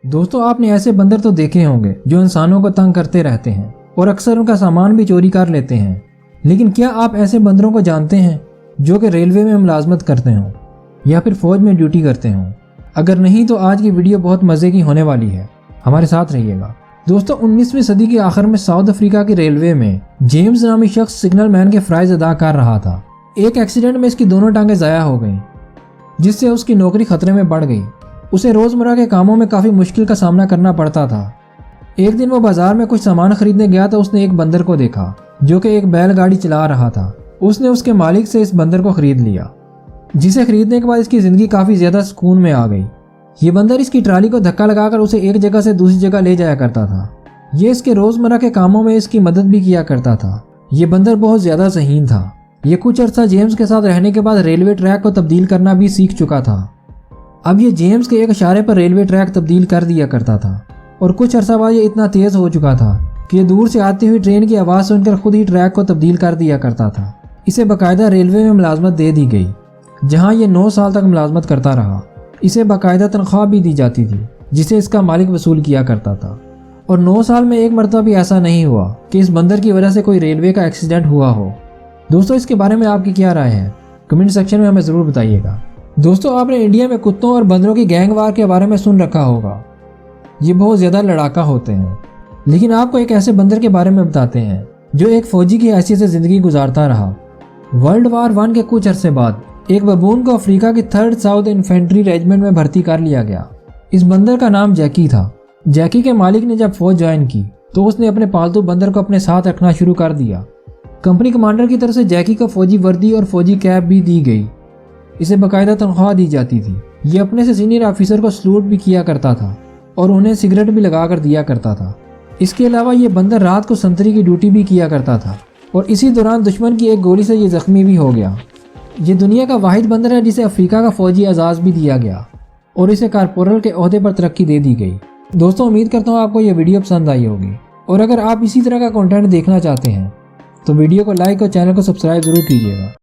दोस्तों आपने ऐसे बंदर तो देखे होंगे जो इंसानों को तंग करते रहते हैं और अक्सर उनका सामान भी चोरी कर लेते हैं, लेकिन क्या आप ऐसे बंदरों को जानते हैं जो कि रेलवे में मुलाजमत करते हों या फिर फौज में ड्यूटी करते हों? अगर नहीं तो आज की वीडियो बहुत मज़े की होने वाली है, हमारे साथ रहिएगा। दोस्तों 19वीं सदी के आखिर में साउथ अफ्रीका की रेलवे में जेम्स नामी शख्स सिग्नल मैन के फ़राइज़ अदा कर रहा था। एक एक्सीडेंट में इसकी दोनों टांगें ज़ाया हो गईं, जिससे उसकी नौकरी खतरे में बढ़ गई। उसे रोज़मर्रा के कामों में काफ़ी मुश्किल का सामना करना पड़ता था। एक दिन वो बाजार में कुछ सामान खरीदने गया तो उसने एक बंदर को देखा जो कि एक बैलगाड़ी चला रहा था। उसने उसके मालिक से इस बंदर को खरीद लिया, जिसे खरीदने के बाद इसकी ज़िंदगी काफ़ी ज़्यादा सुकून में आ गई। ये बंदर इसकी ट्राली को धक्का लगाकर उसे एक जगह से दूसरी जगह ले जाया करता था। ये इसके रोज़मर्रा के कामों में इसकी मदद भी किया करता था। ये बंदर बहुत ज़्यादा ज़हीन था। ये कुछ अर्सा जेम्स के साथ रहने के बाद रेलवे ट्रैक को तब्दील करना भी सीख चुका था। अब ये जेम्स के एक इशारे पर रेलवे ट्रैक तब्दील कर दिया करता था और कुछ अर्सा बाद ये इतना तेज़ हो चुका था कि ये दूर से आती हुई ट्रेन की आवाज़ सुनकर खुद ही ट्रैक को तब्दील कर दिया करता था। इसे बाकायदा रेलवे में मुलाजमत दे दी गई, जहाँ ये 9 साल तक मुलाजमत करता रहा। इसे बाकायदा तनख्वाह भी दी जाती थी जिसे इसका मालिक वसूल किया करता था। और 9 साल में एक मरतबा भी ऐसा नहीं हुआ कि इस बंदर की वजह से कोई रेलवे का एक्सीडेंट हुआ हो। दोस्तों इसके बारे में आपकी क्या राय है, कमेंट सेक्शन में हमें ज़रूर बताइएगा। दोस्तों आपने इंडिया में कुत्तों और बंदरों की गैंग वार के बारे में सुन रखा होगा। ये बहुत ज़्यादा लड़ाका होते हैं, लेकिन आपको एक ऐसे बंदर के बारे में बताते हैं जो एक फ़ौजी की हैसियत से ज़िंदगी गुजारता रहा। वर्ल्ड वार 1 के कुछ अरसे बाद एक बबून को अफ्रीका की 3rd साउथ इन्फेंट्री रेजिमेंट में भर्ती कर लिया गया। इस बंदर का नाम जैकी था। जैकी के मालिक ने जब फौज ज्वाइन की तो उसने अपने पालतू बंदर को अपने साथ रखना शुरू कर दिया। कंपनी कमांडर की तरफ से जैकी को फौजी वर्दी और फौजी कैप भी दी गई। इसे बाकायदा तनख्वाह दी जाती थी। ये अपने से सीनियर ऑफिसर को सलूट भी किया करता था और उन्हें सिगरेट भी लगा कर दिया करता था। इसके अलावा ये बंदर रात को संतरी की ड्यूटी भी किया करता था और इसी दौरान दुश्मन की एक गोली से ये जख्मी भी हो गया। ये दुनिया का वाहिद बंदर है जिसे अफ्रीका का फौजी एजाज़ भी दिया गया और इसे कारपोरल के ओहदे पर तरक्की दे दी गई। दोस्तों उम्मीद करता हूँ आपको ये वीडियो पसंद आई होगी, और अगर आप इसी तरह का कंटेंट देखना चाहते हैं तो वीडियो को लाइक और चैनल को सब्सक्राइब ज़रूर कीजिएगा।